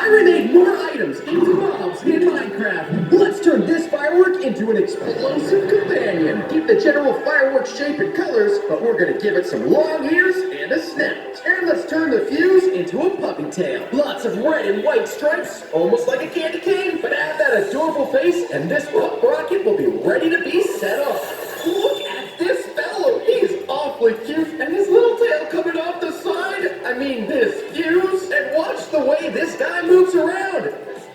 I remade more items into mobs in Minecraft. Let's turn this firework into an explosive companion. Keep the general firework shape and colors, but we're gonna give it some long ears and a snout. And let's turn the fuse into a puppy tail. Lots of red and white stripes, almost like a candy cane, but add that adorable face, and this rocket will be ready to be set off. Look at this fellow. He's awfully cute, and his little tail coming off the side. I mean, this fuse. And watch the way this guy moves around.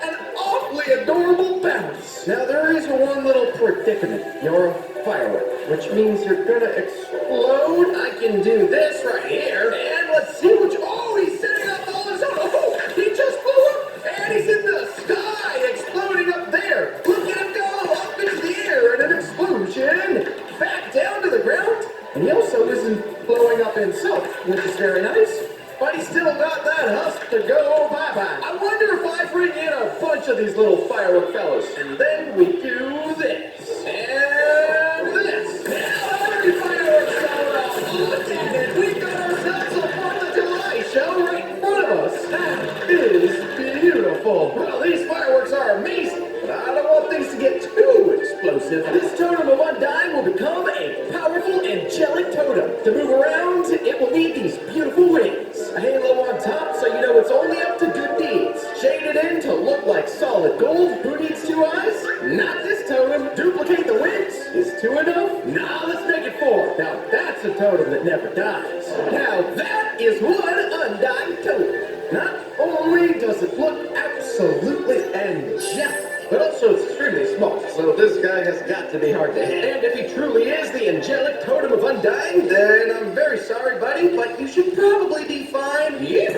An awfully adorable bounce. Now, there is one little predicament. You're a firework, which means you're gonna explode. I can do this right here, and let's see which... Oh, he's setting up all his own. Oh, he just blew up, and he's in the sky, exploding up there. Look at him go up into the air in an explosion, back down to the ground, and he also isn't blowing up himself, which is very nice. But he's still got that husk to go bye-bye. I wonder if I bring in a bunch of these little firework fellows. And then we do this. And this. Now every fireworks show off. Look at it. We've got ourselves a 4th of July show right in front of us. That is beautiful. Well, these fireworks are amazing. But I don't want things to get too explosive. This totem of undying will become a powerful angelic totem. To move around, it will need these beautiful wings. A halo on top so you know it's only up to good deeds. Shaded in to look like solid gold. Who needs 2 eyes? Not this totem. Duplicate the wings. Is 2 enough? Nah, let's make it 4. Now that's a totem that never dies. Now that is one undying totem. Not only does it look absolutely angelic, but also it's extremely small, so this guy has got to be hard to hit. And if he truly is the angelic totem of undying, then I'm very sorry, buddy, but you should probably be fine. Yeah.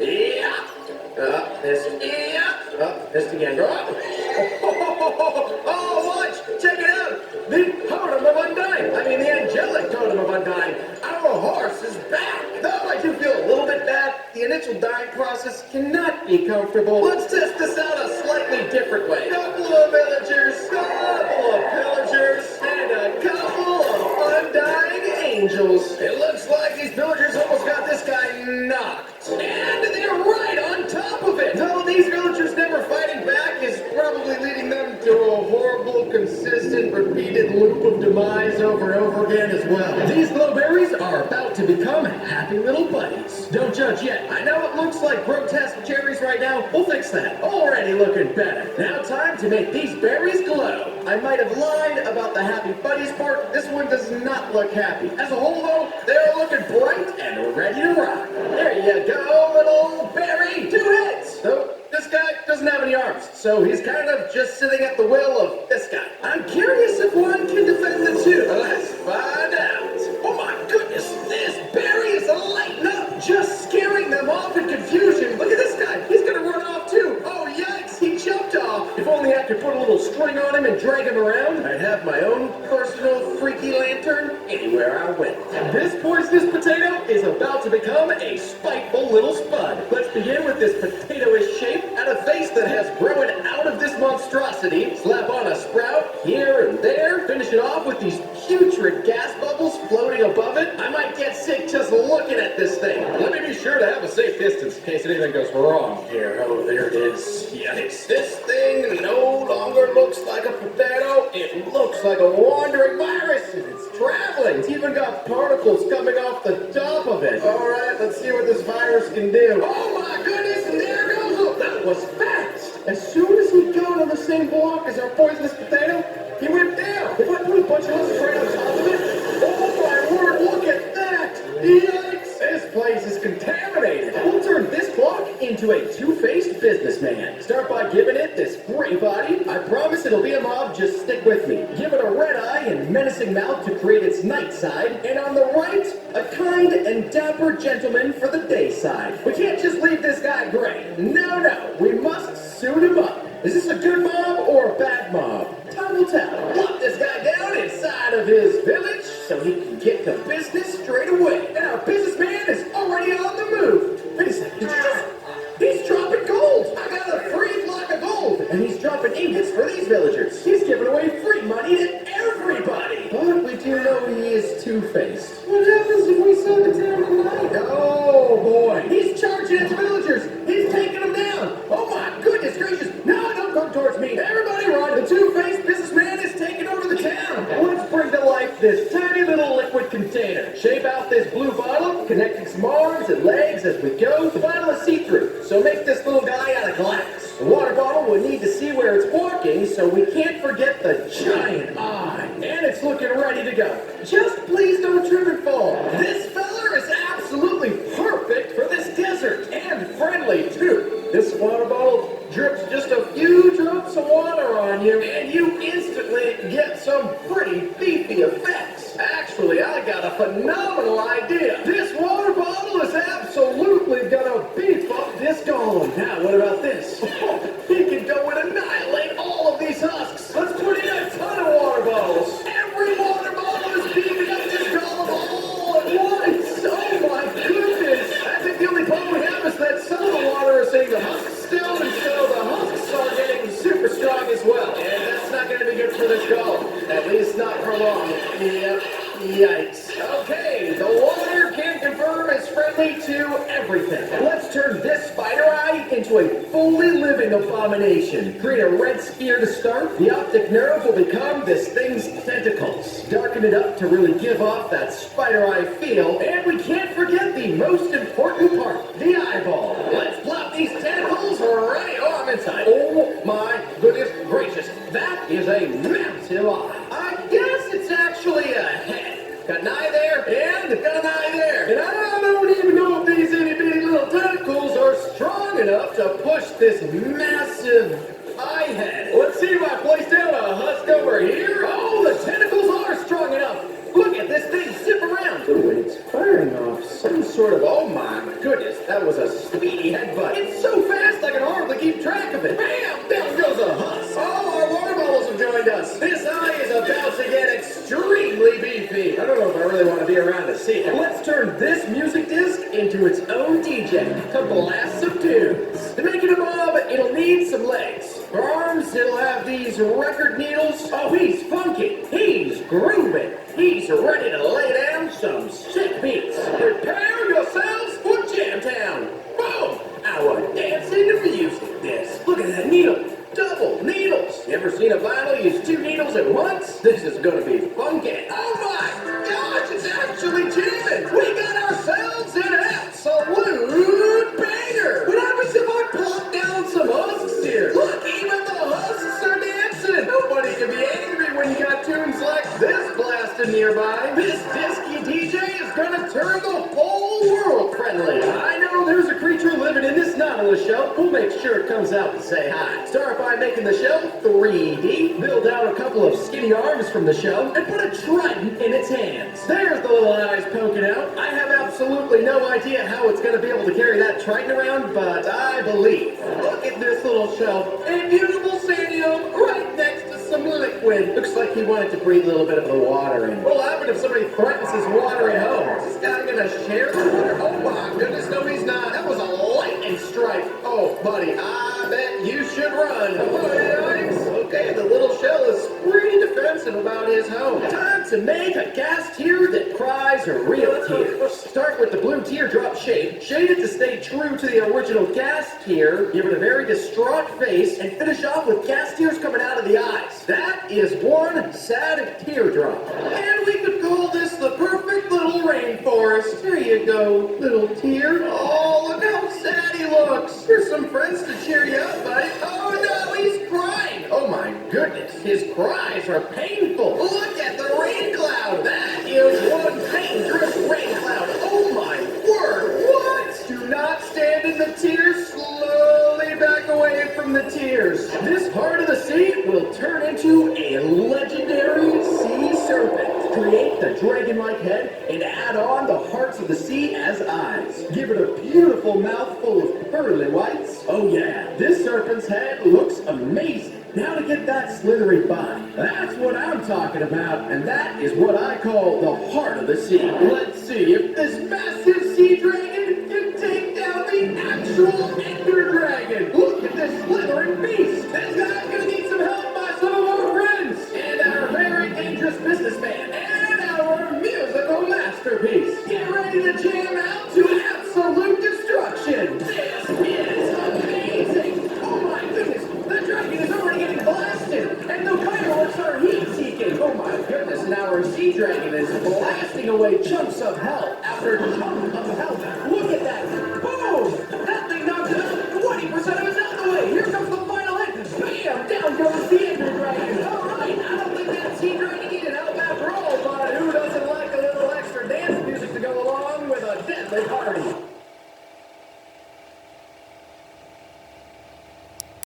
Yeah. This again. Oh, watch! Check it out! The totem of undying. I mean, the angelic totem of undying. Our horse is back. Though I do feel a little bit bad, the initial dying process cannot be comfortable. Let's test this out a slightly different way. Couple of villagers, couple of pillagers, and a couple of undying angels. It looks like these villagers almost got this guy knocked. And they're right on top of it. Though these villagers never fighting back is probably leading them to a horrible, consistent, repeated loop of demise over and over again as well. These glowberries are about to become happy little buddies. Don't judge yet. I know it looks like grotesque cherries right now. We'll fix that. Already looking better. Now time to make these berries glow. I might have lied about the happy buddies part. This one does not look happy. As a whole though, they're looking bright and ready to rock. There you go, little berry. 2 heads. Nope. This guy doesn't have any arms, so he's kind of just sitting at the will of this guy. I'm curious if one can defend the 2. Let's find out. Oh my goodness, this berry is lighting up, just scaring them off in confusion. Look at this guy, he's gonna run off too. Oh yikes, he jumped off. If only I could put a little string on him and drag him around, I'd have my own personal freaky lantern anywhere I went. This poisonous potato is about to become a spiteful little spud. Let's begin with this potato-ish shape. Add a face that has grown out of this monstrosity. Slap on a sprout here and there. Finish it off with these putrid gas bubbles floating above it. I might get sick just looking at this thing. Let me be sure to have a safe distance in case anything goes wrong here. Oh, there it is. Yikes. This thing no longer looks like a potato. It looks like a wandering virus, and it's traveling. It's even got particles coming off the top of it. All right, let's see what this virus can do. Oh my goodness, and there it goes. Look, that was fast. As soon as he got on the same block as our poisonous potato, he went down. If I put a bunch of husks right on top of it, oh my word, look at that. Yikes. This place is contaminated. We'll turn this clock into a two-faced businessman. Start by giving it this gray body. I promise it'll be a mob, just stick with me. Give it a red eye and menacing mouth to create its night side. And on the right, a kind and dapper gentleman for the day side. We can't just leave this guy gray. No, we must suit him up. Is this a good mob or a bad mob? Time will tell. Lock this guy down inside of his village so he can get to business straight away. And our businessman is already on the move. Wait a second, he's dropping gold. I got a free block of gold. And he's dropping ingots for these villagers. He's giving away free money to everybody. But we do know he is two-faced. What happens if we sell the town tonight? Oh boy, he's charging his villagers. He's taking this tiny little liquid container. Shape out this blue bottle, connecting some arms and legs as we go. The bottle is see-through, so make this little guy out of glass. The water bottle will need to see where it's walking, so we can't forget the giant eye. And it's looking ready to go. Just please don't trip and fall. This feller is absolutely perfect for this desert, and friendly too. This water bottle drips just a few drops of water on you, and you instantly get some pretty beefy effects. Actually, I got a phenomenal idea. This water bottle is absolutely gonna beef up this golem. Now, what about this? He can go and annihilate all of these husks. Let's put in a ton of water bottles. Every water bottle is beefing up this golem all at once. Oh my goodness. I think the only problem we have is that some of the water is in the husks still, and so the husks are getting super strong as well. And that's not going to be good for this golem. At least not for long. Yep. Yikes. Okay, the water can confirm is friendly to everything. Let's turn this spider eye into a fully living abomination. Create a red sphere to start. The optic nerve will become this thing's tentacles. Darken it up to really give off that spider eye feel. And we can't forget the most important part, the eyeball. Let's plop these tentacles right on inside. Oh my goodness gracious. That is a massive eye. I guess it's actually a head. Got an eye there, and got an eye there. And I don't even know if these itty bitty little tentacles are strong enough to push this massive eye head. Let's see if I place down a husk over here. Oh, the tentacles are strong enough. Look at this thing zip around. Ooh, it's firing off some sort of, oh my goodness, that was a speedy headbutt. It's so fast I can hardly keep track of it. Bam, down goes a husk. Oh, our water bottles have joined us. This eye is about to get extremely beefy. I don't know if I really want to be around to see it. Let's turn this music disc into its own DJ to blast some tunes. To make it a mob, it'll need some legs. For arms, it'll have these record needles. Oh, he's funky. He's grooving. He's ready to lay down some sick beats. Prepare yourselves for Jam Town. Boom! Our dancing music disc. Look at that needle. Double needles. You ever seen a vinyl use two needles at once? This is gonna be funky. Oh my gosh, it's actually jamming. We got ourselves an absolute banger. What happens if I plop down some husks here? Look, even the husks are dancing. Nobody can be angry when you got tunes like this blasting nearby. This disky DJ is gonna turn the whole world friendly. I know there's a creature living in this Nautilus shell. We'll make sure it comes out to say hi. Start by making the shell 3D. Build out a couple of skinny arms from the shell and put a trident in its hands. There's the little eyes poking out. I have absolutely no idea how it's going to be able to carry that trident around, but I believe. Look at this little shell. A beautiful sandy dome right next to some liquid. Looks like he wanted to breathe a little bit of the water in. What'll happen if somebody threatens his water at home? Is this guy going to share the water? Oh my goodness, no he's not. That was a lightning strike. Oh, buddy, I bet you should run. Oh, yikes. Okay, the little shell is pretty defensive about his home. Time to make a gas tear that cries real tears. Start with the blue teardrop shape. Shade it to stay true to the original gas tear. Give it a very distraught face, and finish off with gas tears coming out of the eyes. That is one sad teardrop. And we could call this the perfect little rainforest. There you go, little tear. Oh, look how sad he looks. Here's some friends to cheer you up, buddy. Oh no, he's crying. Oh my goodness, his cries are painful. Look at the rain cloud. That is one dangerous rain cloud. Oh my word, what? Do not stand in the tears. Slowly back away from the tears. This heart of the sea will turn into a legendary sea serpent. Create the dragon-like head and add on the hearts of the sea as eyes. Give it a beautiful mouthful of pearly whites. Oh yeah, this serpent's head looks amazing. Now to get that slithery body. That's what I'm talking about, and that is what I call the heart of the sea. Let's see if this massive sea dragon can take down the actual Ender Dragon. Look at this slithering beast. This guy's gonna need some help by some of our friends. And our very dangerous businessman. And our musical masterpiece. Get ready to jam out to absolute destruction. This is amazing. Oh my goodness, the dragon is already getting blasted. And the fireworks are heat-seeking. Oh my goodness, and our sea dragon is blasting away chunks of health after chunk of health. Look at that. Boom! That thing knocked it out 20% of his health away. Here comes the final hit. Bam! Down goes